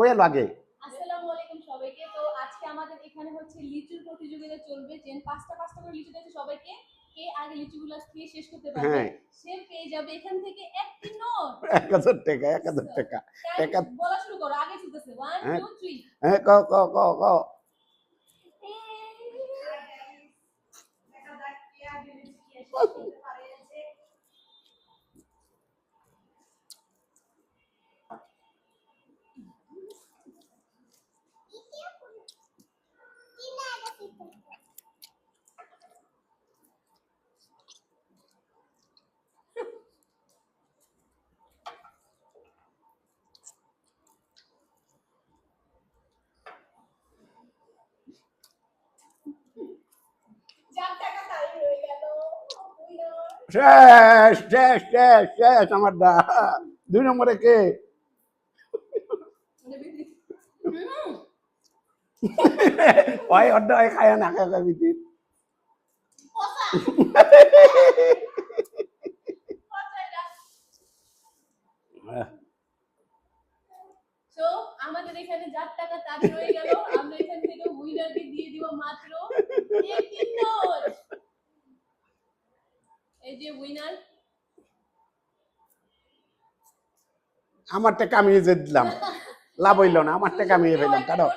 কয়ে লাগে। আসসালামু আলাইকুম সবাইকে। তো আজকে আমাদের এখানে হচ্ছে লিচুর প্রতিযোগিতা চলবে। যে পাঁচটা করে লিচু দিতে সবাইকে, কে আগে লিচুগুলো খেয়ে শেষ করতে পারবে সে পেয়ে যাবে এখান থেকে একটি নোট। 1000 টাকা 1000 টাকা। টাকা বলা শুরু করো, আগে চলতেছে 1 2 3। হ্যাঁ ক ক ক ক শেষ শেষ শেষ শেষ আমার দা। 2 নম্বরে কে? ওই অর্ধ ওই খায় না খায় বিতি। সো আমাদের এখানে 4 টাকা তার রয়ে গেল। আমরা এখান থেকে উইনারকে দিয়ে দিব মাত্র 1 নোট। এই যে উইনার। আমার টাকা আমি যে দিলাম, লাভ হইল না, আমার টাকা আমি ফেললাম। কারণ